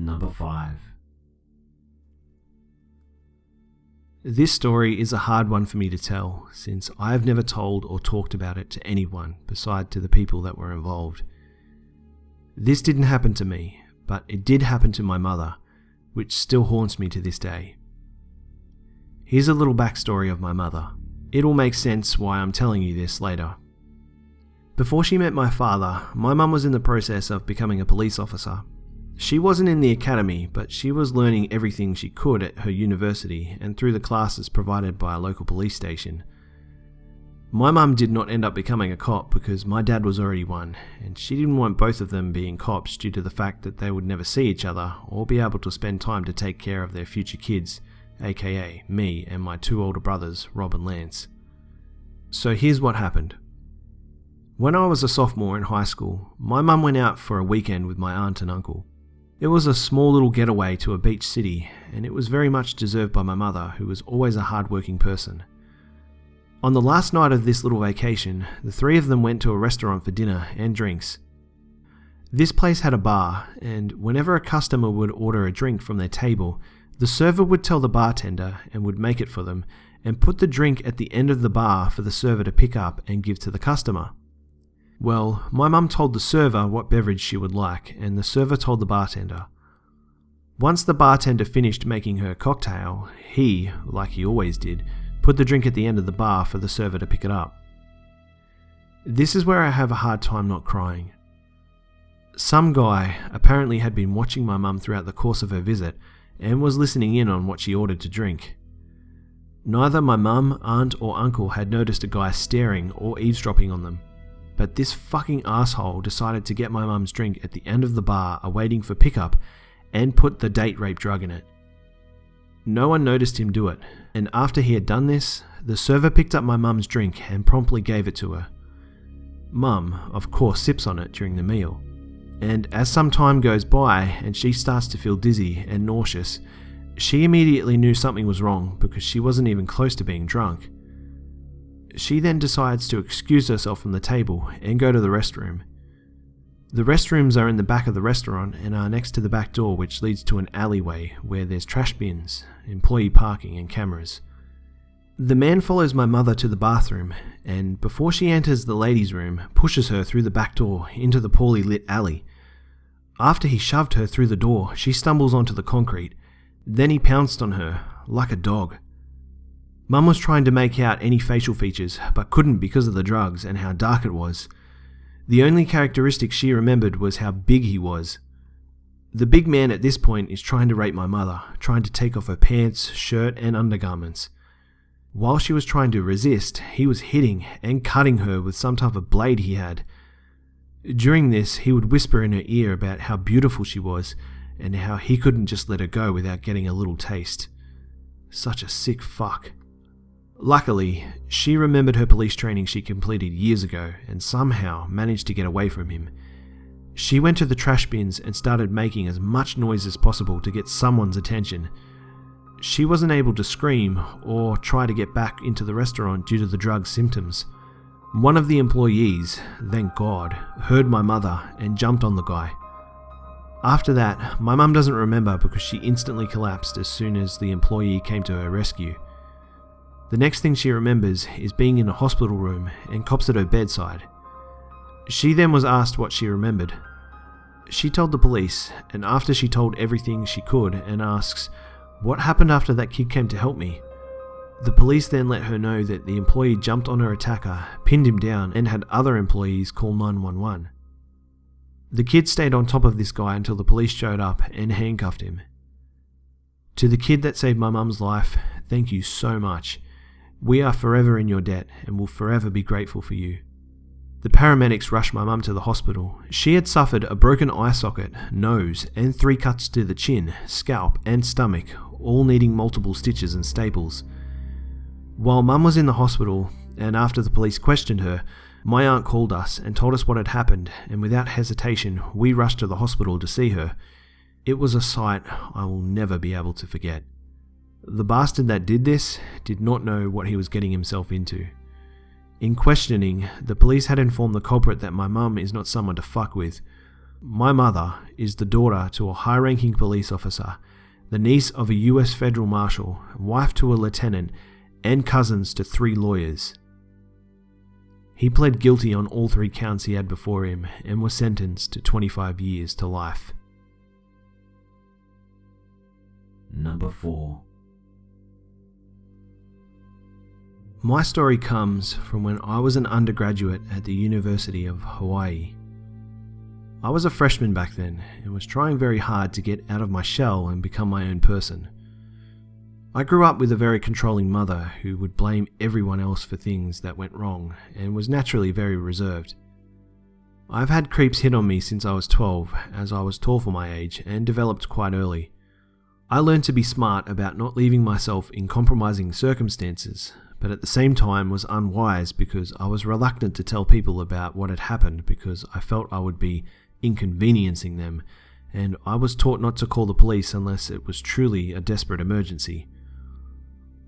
number 5. This story is a hard one for me to tell, since I have never told or talked about it to anyone beside to the people that were involved. This didn't happen to me, but it did happen to my mother, which still haunts me to this day. Here's a little backstory of my mother. It'll make sense why I'm telling you this later. Before she met my father, my mum was in the process of becoming a police officer. She wasn't in the academy, but she was learning everything she could at her university and through the classes provided by a local police station. My mum did not end up becoming a cop because my dad was already one, and she didn't want both of them being cops due to the fact that they would never see each other or be able to spend time to take care of their future kids, aka me and my 2 older brothers, Rob and Lance. So here's what happened. When I was a sophomore in high school, my mum went out for a weekend with my aunt and uncle. It was a small little getaway to a beach city, and it was very much deserved by my mother, who was always a hard-working person. On the last night of this little vacation, the 3 of them went to a restaurant for dinner and drinks. This place had a bar, and whenever a customer would order a drink from their table, the server would tell the bartender and would make it for them, and put the drink at the end of the bar for the server to pick up and give to the customer. Well, my mum told the server what beverage she would like, and the server told the bartender. Once the bartender finished making her cocktail, he, like he always did, put the drink at the end of the bar for the server to pick it up. This is where I have a hard time not crying. Some guy apparently had been watching my mum throughout the course of her visit and was listening in on what she ordered to drink. Neither my mum, aunt or uncle had noticed a guy staring or eavesdropping on them. But this fucking asshole decided to get my mum's drink at the end of the bar awaiting for pickup and put the date rape drug in it. No one noticed him do it, and after he had done this, the server picked up my mum's drink and promptly gave it to her. Mum, of course, sips on it during the meal, and as some time goes by and she starts to feel dizzy and nauseous, she immediately knew something was wrong because she wasn't even close to being drunk. She then decides to excuse herself from the table and go to the restroom. The restrooms are in the back of the restaurant and are next to the back door, which leads to an alleyway where there's trash bins, employee parking and cameras. The man follows my mother to the bathroom and, before she enters the ladies' room, pushes her through the back door into the poorly lit alley. After he shoved her through the door, she stumbles onto the concrete. Then he pounced on her, like a dog. Mum was trying to make out any facial features, but couldn't because of the drugs and how dark it was. The only characteristic she remembered was how big he was. The big man at this point is trying to rape my mother, trying to take off her pants, shirt and undergarments. While she was trying to resist, he was hitting and cutting her with some type of blade he had. During this, he would whisper in her ear about how beautiful she was and how he couldn't just let her go without getting a little taste. Such a sick fuck. Luckily, she remembered her police training she completed years ago and somehow managed to get away from him. She went to the trash bins and started making as much noise as possible to get someone's attention. She wasn't able to scream or try to get back into the restaurant due to the drug symptoms. One of the employees, thank God, heard my mother and jumped on the guy. After that, my mum doesn't remember because she instantly collapsed as soon as the employee came to her rescue. The next thing she remembers is being in a hospital room and cops at her bedside. She then was asked what she remembered. She told the police, and after she told everything she could and asks, "What happened after that kid came to help me?" The police then let her know that the employee jumped on her attacker, pinned him down, and had other employees call 911. The kid stayed on top of this guy until the police showed up and handcuffed him. To the kid that saved my mum's life, thank you so much. We are forever in your debt and will forever be grateful for you. The paramedics rushed my mum to the hospital. She had suffered a broken eye socket, nose, and 3 cuts to the chin, scalp, and stomach, all needing multiple stitches and staples. While Mum was in the hospital, and after the police questioned her, my aunt called us and told us what had happened, and without hesitation, we rushed to the hospital to see her. It was a sight I will never be able to forget. The bastard that did this did not know what he was getting himself into. In questioning, the police had informed the culprit that my mum is not someone to fuck with. My mother is the daughter to a high-ranking police officer, the niece of a US federal marshal, wife to a lieutenant, and cousins to 3 lawyers. He pled guilty on all 3 counts he had before him and was sentenced to 25 years to life. Number 4. My story comes from when I was an undergraduate at the University of Hawaii. I was a freshman back then and was trying very hard to get out of my shell and become my own person. I grew up with a very controlling mother who would blame everyone else for things that went wrong and was naturally very reserved. I've had creeps hit on me since I was 12, as I was tall for my age and developed quite early. I learned to be smart about not leaving myself in compromising circumstances, but at the same time was unwise because I was reluctant to tell people about what had happened because I felt I would be inconveniencing them, and I was taught not to call the police unless it was truly a desperate emergency.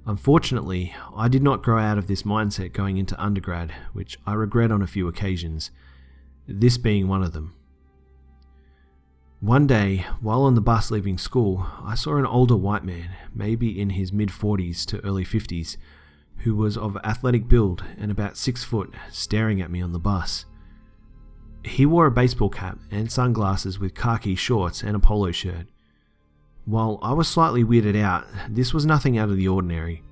Unfortunately, I did not grow out of this mindset going into undergrad, which I regret on a few occasions, this being one of them. One day, while on the bus leaving school, I saw an older white man, maybe in his mid-40s to early 50s, who was of athletic build and about 6 foot, staring at me on the bus. He wore a baseball cap and sunglasses with khaki shorts and a polo shirt. While I was slightly weirded out, this was nothing out of the ordinary.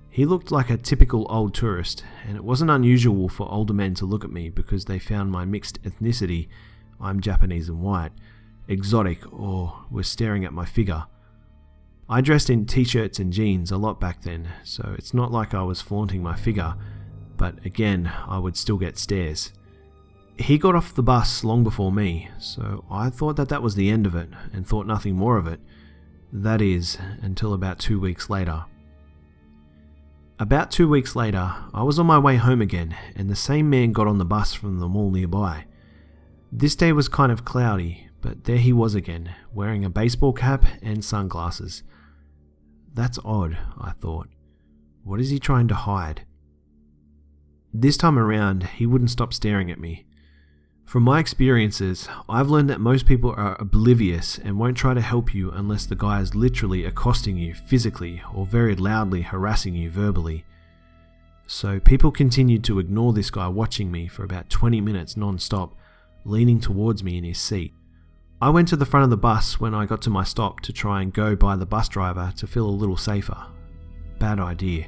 He looked like a typical old tourist, and it wasn't unusual for older men to look at me because they found my mixed ethnicity, I'm Japanese and white, exotic, or were staring at my figure. I dressed in t-shirts and jeans a lot back then, so it's not like I was flaunting my figure, but again, I would still get stares. He got off the bus long before me, so I thought that was the end of it and thought nothing more of it. That is, until about 2 weeks later. About 2 weeks later, I was on my way home again, and the same man got on the bus from the mall nearby. This day was kind of cloudy, but there he was again, wearing a baseball cap and sunglasses. That's odd, I thought. What is he trying to hide? This time around, he wouldn't stop staring at me. From my experiences, I've learned that most people are oblivious and won't try to help you unless the guy is literally accosting you physically or very loudly harassing you verbally. So people continued to ignore this guy watching me for about 20 minutes non-stop, leaning towards me in his seat. I went to the front of the bus when I got to my stop to try and go by the bus driver to feel a little safer. Bad idea.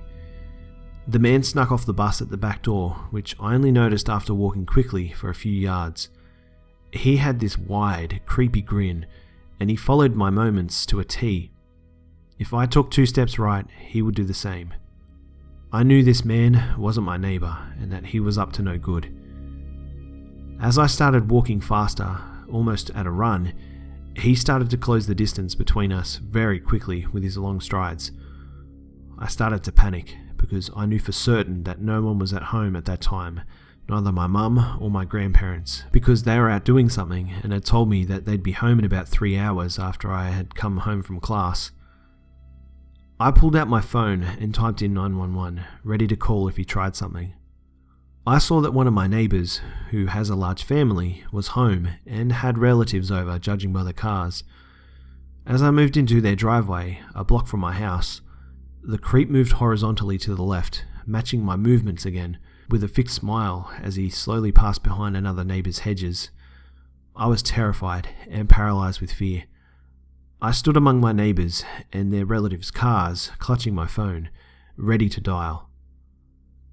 The man snuck off the bus at the back door, which I only noticed after walking quickly for a few yards. He had this wide, creepy grin, and he followed my movements to a T. If I took 2 steps right, he would do the same. I knew this man wasn't my neighbour, and that he was up to no good. As I started walking faster, almost at a run, he started to close the distance between us very quickly with his long strides. I started to panic, because I knew for certain that no one was at home at that time, neither my mum or my grandparents, because they were out doing something and had told me that they'd be home in about 3 hours after I had come home from class. I pulled out my phone and typed in 911, ready to call if he tried something. I saw that one of my neighbours, who has a large family, was home and had relatives over, judging by the cars. As I moved into their driveway, a block from my house, the creep moved horizontally to the left, matching my movements again, with a fixed smile as he slowly passed behind another neighbour's hedges. I was terrified and paralysed with fear. I stood among my neighbours and their relatives' cars, clutching my phone, ready to dial.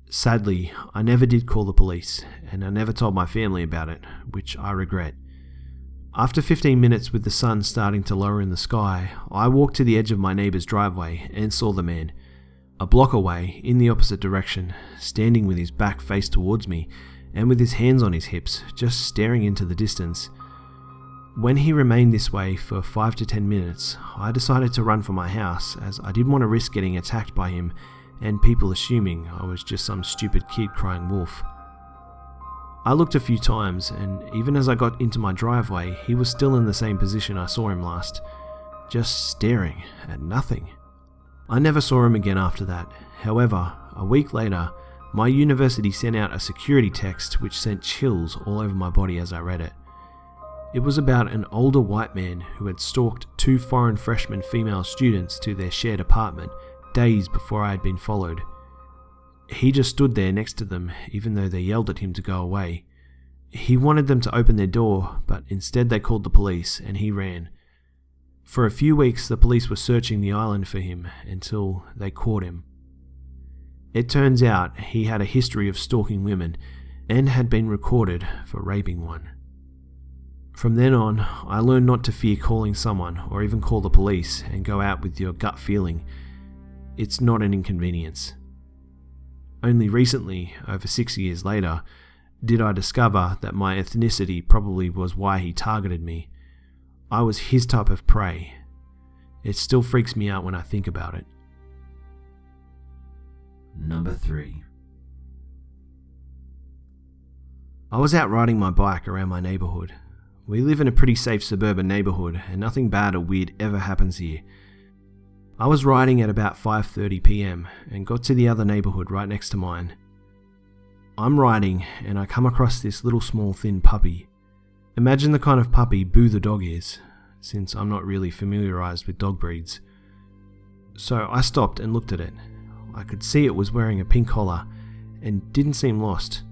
Sadly, I never did call the police, and I never told my family about it, which I regret. After 15 minutes with the sun starting to lower in the sky, I walked to the edge of my neighbour's driveway and saw the man, a block away, in the opposite direction, standing with his back faced towards me and with his hands on his hips, just staring into the distance. When he remained this way for 5 to 10 minutes, I decided to run for my house as I didn't want to risk getting attacked by him and people assuming I was just some stupid kid crying wolf. I looked a few times, and even as I got into my driveway, he was still in the same position I saw him last, just staring at nothing. I never saw him again after that. However, a week later, my university sent out a security text which sent chills all over my body as I read it. It was about an older white man who had stalked 2 foreign freshman female students to their shared apartment days before I had been followed. He just stood there next to them even though they yelled at him to go away. He wanted them to open their door, but instead they called the police and he ran. For a few weeks the police were searching the island for him until they caught him. It turns out he had a history of stalking women and had been recorded for raping one. From then on, I learned not to fear calling someone or even call the police and go out with your gut feeling. It's not an inconvenience. Only recently, over 6 years later, did I discover that my ethnicity probably was why he targeted me. I was his type of prey. It still freaks me out when I think about it. Number 3. I was out riding my bike around my neighbourhood. We live in a pretty safe suburban neighbourhood and nothing bad or weird ever happens here. I was riding at about 5:30 p.m. and got to the other neighbourhood right next to mine. I'm riding and I come across this little small thin puppy. Imagine the kind of puppy Boo the dog is, since I'm not really familiarised with dog breeds. So I stopped and looked at it. I could see it was wearing a pink collar and didn't seem lost.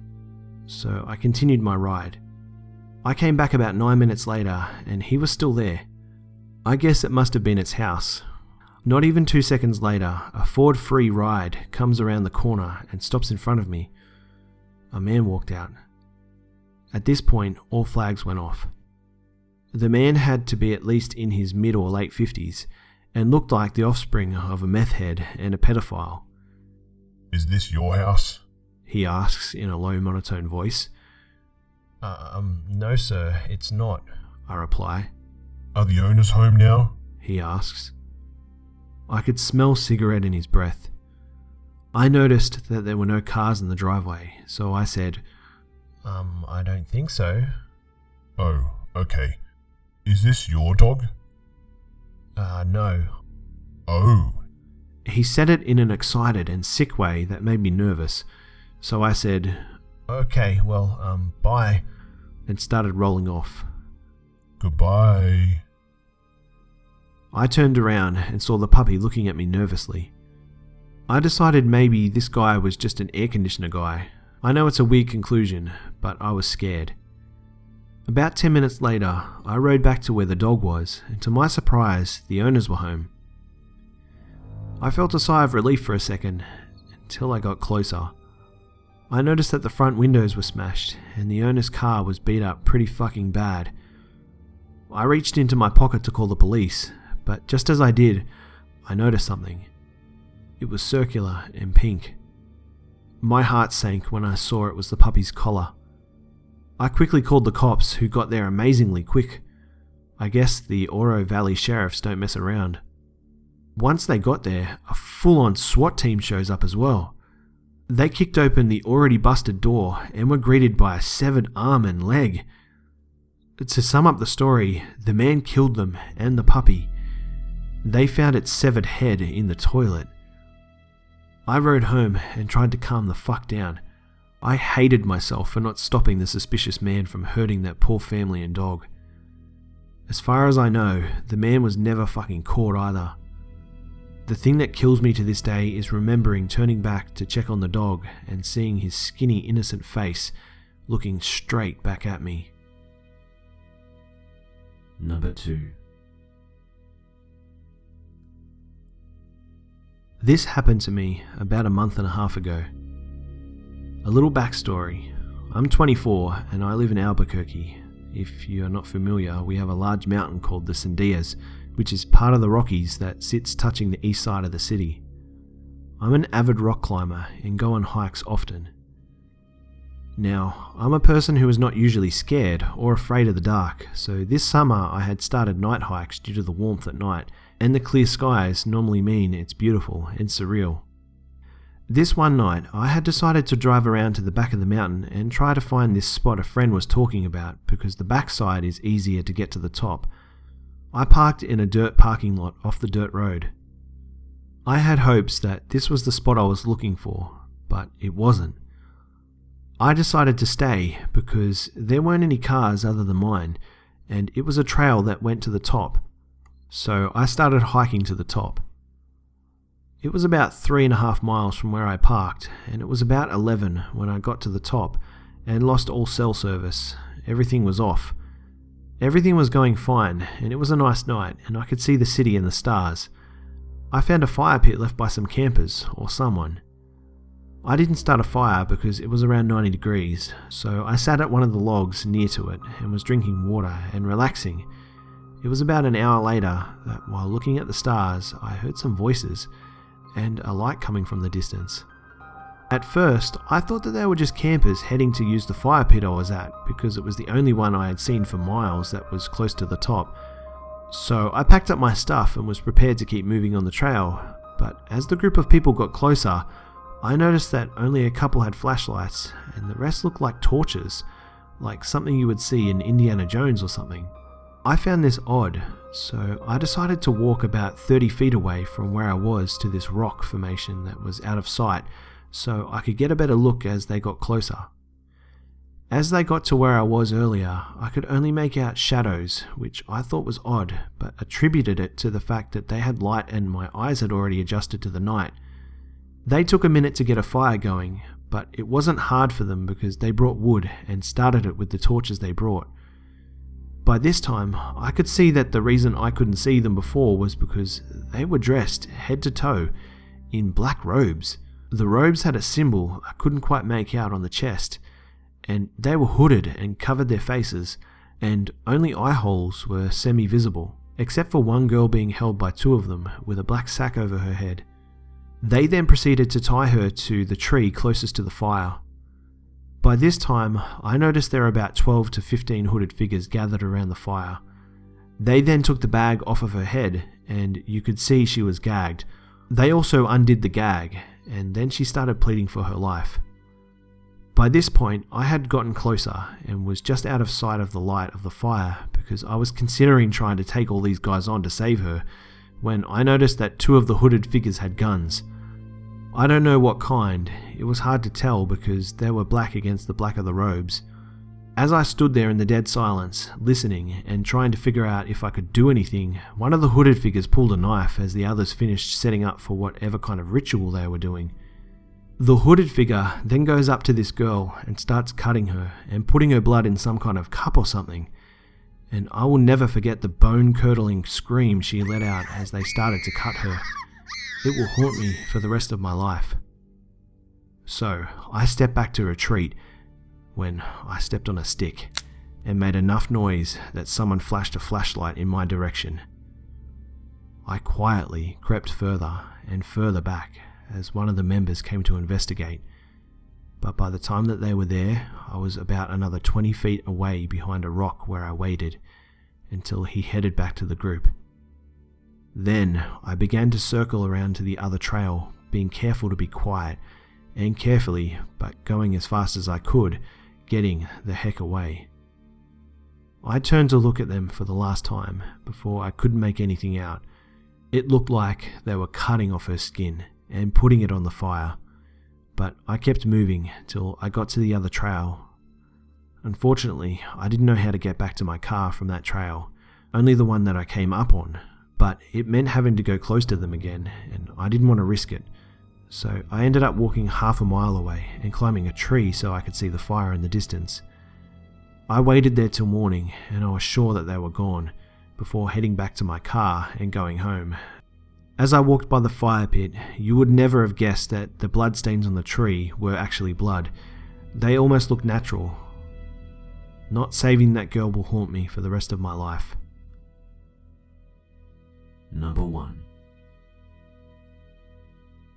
So I continued my ride. I came back about 9 minutes later and he was still there. I guess it must have been its house. Not even 2 seconds later, a Ford Free ride comes around the corner and stops in front of me. A man walked out. At this point, all flags went off. The man had to be at least in his mid or late 50s and looked like the offspring of a meth head and a pedophile. "Is this your house?" he asks in a low monotone voice. No sir, it's not," I reply. "Are the owners home now?" he asks. I could smell cigarette in his breath. I noticed that there were no cars in the driveway, so I said, I don't think so." "Oh, okay. Is this your dog?" No." "Oh." He said it in an excited and sick way that made me nervous, so I said, "Okay, well, bye," and started rolling off. "Goodbye." I turned around and saw the puppy looking at me nervously. I decided maybe this guy was just an air conditioner guy. I know it's a weird conclusion, but I was scared. About 10 minutes later, I rode back to where the dog was, and to my surprise, the owners were home. I felt a sigh of relief for a second, until I got closer. I noticed that the front windows were smashed, and the owner's car was beat up pretty fucking bad. I reached into my pocket to call the police, but just as I did, I noticed something. It was circular and pink. My heart sank when I saw it was the puppy's collar. I quickly called the cops, who got there amazingly quick. I guess the Oro Valley sheriffs don't mess around. Once they got there, a full-on SWAT team shows up as well. They kicked open the already busted door and were greeted by a severed arm and leg. To sum up the story, the man killed them and the puppy. They found its severed head in the toilet. I rode home and tried to calm the fuck down. I hated myself for not stopping the suspicious man from hurting that poor family and dog. As far as I know, the man was never fucking caught either. The thing that kills me to this day is remembering turning back to check on the dog and seeing his skinny, innocent face looking straight back at me. Number 2. This happened to me about a month and a half ago. A little backstory. I'm 24 and I live in Albuquerque. If you are not familiar, we have a large mountain called the Sandias, which is part of the Rockies that sits touching the east side of the city. I'm an avid rock climber and go on hikes often. Now, I'm a person who is not usually scared or afraid of the dark, so this summer I had started night hikes due to the warmth at night, and the clear skies normally mean it's beautiful and surreal. This one night, I had decided to drive around to the back of the mountain and try to find this spot a friend was talking about because the backside is easier to get to the top. I parked in a dirt parking lot off the dirt road. I had hopes that this was the spot I was looking for, but it wasn't. I decided to stay because there weren't any cars other than mine, and it was a trail that went to the top. So I started hiking to the top. It was about 3.5 miles from where I parked, and it was about 11 when I got to the top and lost all cell service. Everything was off. Everything was going fine, and it was a nice night, and I could see the city and the stars. I found a fire pit left by some campers, or someone. I didn't start a fire because it was around 90 degrees, so I sat at one of the logs near to it and was drinking water and relaxing. It was about an hour later that, while looking at the stars, I heard some voices and a light coming from the distance. At first, I thought that they were just campers heading to use the fire pit I was at because it was the only one I had seen for miles that was close to the top. So I packed up my stuff and was prepared to keep moving on the trail, but as the group of people got closer, I noticed that only a couple had flashlights and the rest looked like torches, like something you would see in Indiana Jones or something. I found this odd, so I decided to walk about 30 feet away from where I was to this rock formation that was out of sight so I could get a better look as they got closer. As they got to where I was earlier, I could only make out shadows, which I thought was odd, but attributed it to the fact that they had light and my eyes had already adjusted to the night. They took a minute to get a fire going, but it wasn't hard for them because they brought wood and started it with the torches they brought. By this time, I could see that the reason I couldn't see them before was because they were dressed head to toe in black robes. The robes had a symbol I couldn't quite make out on the chest, and they were hooded and covered their faces, and only eye holes were semi-visible, except for one girl being held by two of them with a black sack over her head. They then proceeded to tie her to the tree closest to the fire. By this time, I noticed there were about 12 to 15 hooded figures gathered around the fire. They then took the bag off of her head, and you could see she was gagged. They also undid the gag, and then she started pleading for her life. By this point, I had gotten closer and was just out of sight of the light of the fire because I was considering trying to take all these guys on to save her when I noticed that two of the hooded figures had guns. I don't know what kind, it was hard to tell because they were black against the black of the robes. As I stood there in the dead silence, listening and trying to figure out if I could do anything, one of the hooded figures pulled a knife as the others finished setting up for whatever kind of ritual they were doing. The hooded figure then goes up to this girl and starts cutting her and putting her blood in some kind of cup or something. And I will never forget the bone-curdling scream she let out as they started to cut her. It will haunt me for the rest of my life. So I stepped back to retreat when I stepped on a stick and made enough noise that someone flashed a flashlight in my direction. I quietly crept further and further back as one of the members came to investigate, but by the time that they were there, I was about another 20 feet away behind a rock where I waited until he headed back to the group. Then I began to circle around to the other trail, being careful to be quiet, and carefully, but going as fast as I could, getting the heck away. I turned to look at them for the last time before I couldn't make anything out. It looked like they were cutting off her skin and putting it on the fire, but I kept moving till I got to the other trail. Unfortunately, I didn't know how to get back to my car from that trail, only the one that I came up on, but it meant having to go close to them again, and I didn't want to risk it. So I ended up walking half a mile away and climbing a tree so I could see the fire in the distance. I waited there till morning, and I was sure that they were gone, before heading back to my car and going home. As I walked by the fire pit, you would never have guessed that the bloodstains on the tree were actually blood. They almost looked natural. Not saving that girl will haunt me for the rest of my life. Number 1.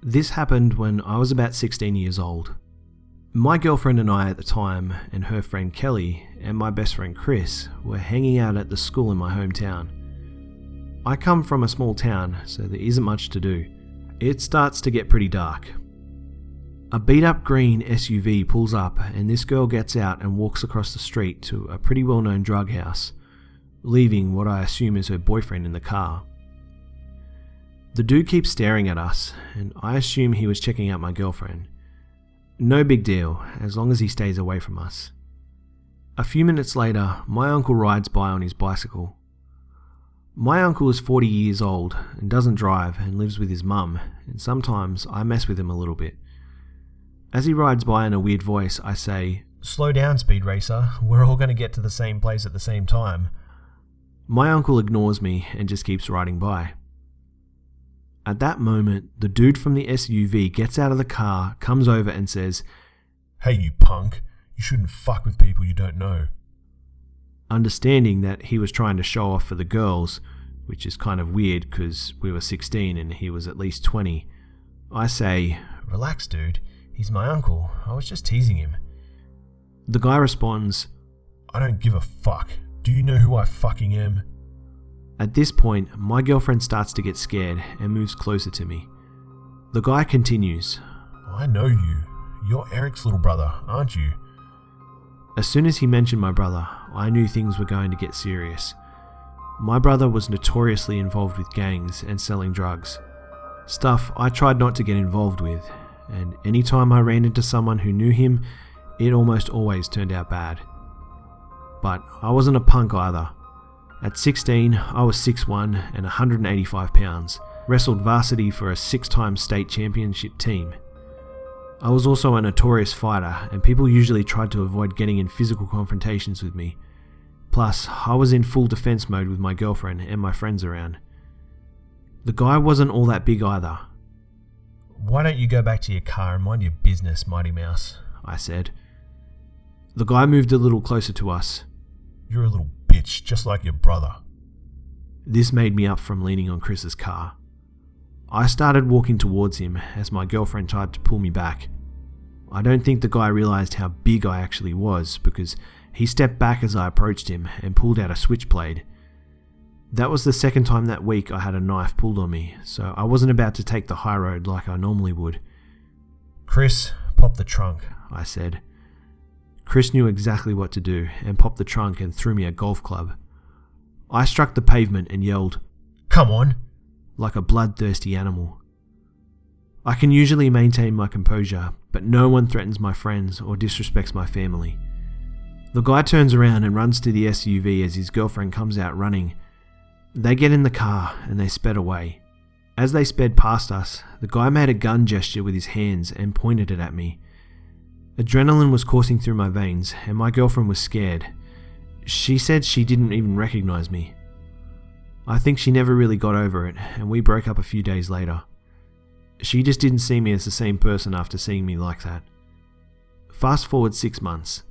This happened when I was about 16 years old. My girlfriend and I at the time, and her friend Kelly, and my best friend Chris, were hanging out at the school in my hometown. I come from a small town, so there isn't much to do. It starts to get pretty dark. A beat-up green SUV pulls up, and this girl gets out and walks across the street to a pretty well-known drug house, leaving what I assume is her boyfriend in the car. The dude keeps staring at us, and I assume he was checking out my girlfriend. No big deal, as long as he stays away from us. A few minutes later, my uncle rides by on his bicycle. My uncle is 40 years old and doesn't drive and lives with his mum, and sometimes I mess with him a little bit. As he rides by in a weird voice, I say, "Slow down, Speed Racer. We're all going to get to the same place at the same time." My uncle ignores me and just keeps riding by. At that moment, the dude from the SUV gets out of the car, comes over and says, "Hey, you punk. You shouldn't fuck with people you don't know." Understanding that he was trying to show off for the girls, which is kind of weird because we were 16 and he was at least 20, I say, "Relax, dude. He's my uncle. I was just teasing him." The guy responds, "I don't give a fuck. Do you know who I fucking am?" At this point, my girlfriend starts to get scared and moves closer to me. The guy continues, "I know you. You're Eric's little brother, aren't you?" As soon as he mentioned my brother, I knew things were going to get serious. My brother was notoriously involved with gangs and selling drugs. Stuff I tried not to get involved with, and any time I ran into someone who knew him, it almost always turned out bad. But I wasn't a punk either. At 16, I was 6'1" and 185 pounds, wrestled varsity for a 6-time state championship team. I was also a notorious fighter, and people usually tried to avoid getting in physical confrontations with me. Plus, I was in full defense mode with my girlfriend and my friends around. The guy wasn't all that big either. "Why don't you go back to your car and mind your business, Mighty Mouse?" I said. The guy moved a little closer to us. "You're a little bitch, just like your brother." This made me up from leaning on Chris's car. I started walking towards him as my girlfriend tried to pull me back. I don't think the guy realized how big I actually was because he stepped back as I approached him and pulled out a switchblade. That was the second time that week I had a knife pulled on me, so I wasn't about to take the high road like I normally would. "Chris, pop the trunk," I said. Chris knew exactly what to do and popped the trunk and threw me a golf club. I struck the pavement and yelled, "Come on!" like a bloodthirsty animal. I can usually maintain my composure, but no one threatens my friends or disrespects my family. The guy turns around and runs to the SUV as his girlfriend comes out running. They get in the car and they sped away. As they sped past us, the guy made a gun gesture with his hands and pointed it at me. Adrenaline was coursing through my veins and my girlfriend was scared. She said she didn't even recognize me. I think she never really got over it, and we broke up a few days later. She just didn't see me as the same person after seeing me like that. Fast forward 6 months.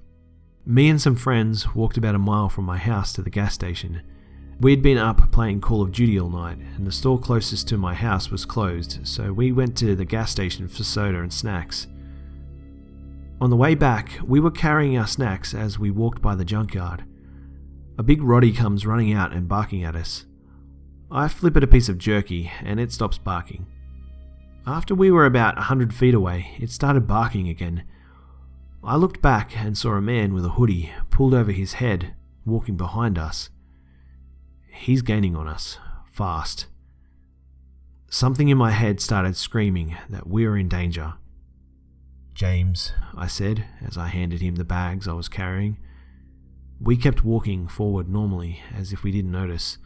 Me and some friends walked about a mile from my house to the gas station. We'd been up playing Call of Duty all night, and the store closest to my house was closed, so we went to the gas station for soda and snacks. On the way back, we were carrying our snacks as we walked by the junkyard. A big Roddy comes running out and barking at us. I flip it a piece of jerky and it stops barking. After we were about 100 feet away, it started barking again. I looked back and saw a man with a hoodie pulled over his head, walking behind us. He's gaining on us, fast. Something in my head started screaming that we were in danger. "James," I said as I handed him the bags I was carrying. We kept walking forward normally, as if we didn't notice.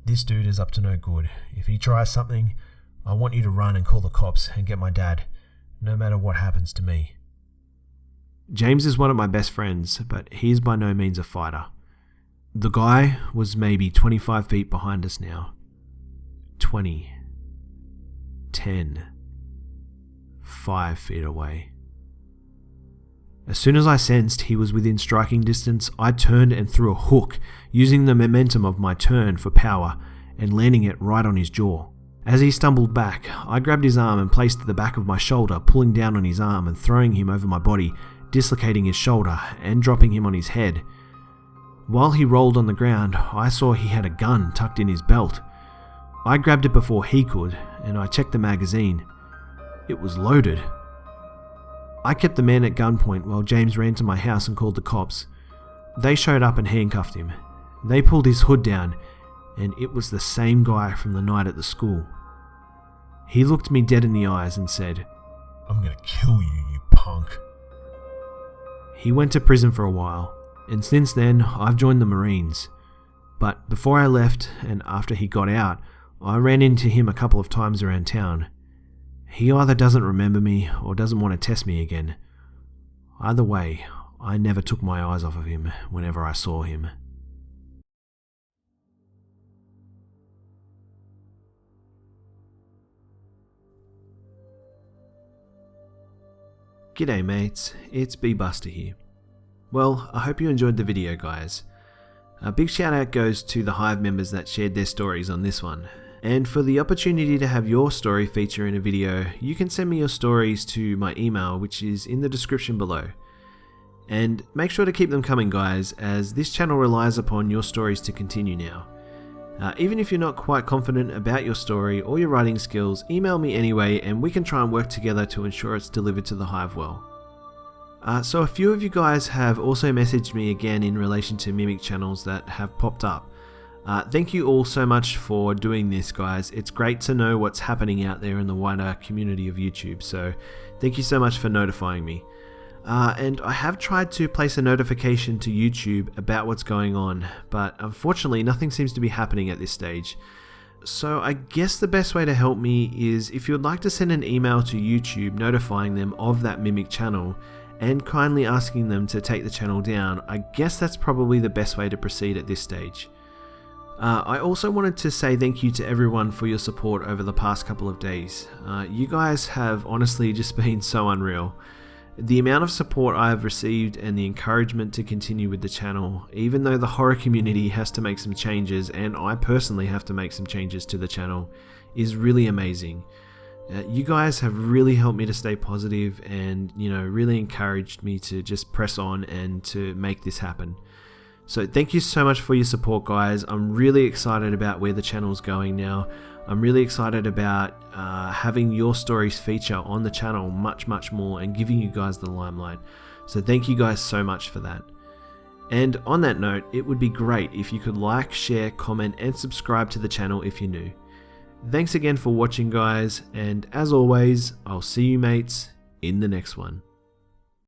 "This dude is up to no good. If he tries something, I want you to run and call the cops and get my dad, no matter what happens to me." James is one of my best friends, but he is by no means a fighter. The guy was maybe 25 feet behind us now. 20. 10. 5 feet away. As soon as I sensed he was within striking distance, I turned and threw a hook, using the momentum of my turn for power and landing it right on his jaw. As he stumbled back, I grabbed his arm and placed it at the back of my shoulder, pulling down on his arm and throwing him over my body, dislocating his shoulder and dropping him on his head. While he rolled on the ground, I saw he had a gun tucked in his belt. I grabbed it before he could, and I checked the magazine. It was loaded. I kept the man at gunpoint while James ran to my house and called the cops. They showed up and handcuffed him. They pulled his hood down, and it was the same guy from the night at the school. He looked me dead in the eyes and said, "I'm gonna kill you, you punk." He went to prison for a while, and since then I've joined the Marines. But before I left and after he got out, I ran into him a couple of times around town. He either doesn't remember me or doesn't want to test me again. Either way, I never took my eyes off of him whenever I saw him. G'day mates, it's B-Buster here. Well, I hope you enjoyed the video guys. A big shout out goes to the Hive members that shared their stories on this one. And for the opportunity to have your story feature in a video, you can send me your stories to my email, which is in the description below. And make sure to keep them coming guys, as this channel relies upon your stories to continue now. Even if you're not quite confident about your story or your writing skills, email me anyway and we can try and work together to ensure it's delivered to the Hive well. So a few of you guys have also messaged me again in relation to Mimic channels that have popped up. Thank you all so much for doing this guys. It's great to know what's happening out there in the wider community of YouTube, so thank you so much for notifying me. And I have tried to place a notification to YouTube about what's going on, but unfortunately nothing seems to be happening at this stage. So I guess the best way to help me is if you'd like to send an email to YouTube notifying them of that Mimic channel and kindly asking them to take the channel down. I guess that's probably the best way to proceed at this stage. I also wanted to say thank you to everyone for your support over the past couple of days. You guys have honestly just been so unreal. The amount of support I have received and the encouragement to continue with the channel, even though the horror community has to make some changes and I personally have to make some changes to the channel, is really amazing. You guys have really helped me to stay positive and, really encouraged me to just press on and to make this happen. So thank you so much for your support guys. I'm really excited about where the channel's going now. I'm really excited about having your stories feature on the channel much more and giving you guys the limelight. So thank you guys so much for that. And on that note, it would be great if you could like, share, comment and subscribe to the channel if you're new. Thanks again for watching guys, and as always, I'll see you mates in the next one.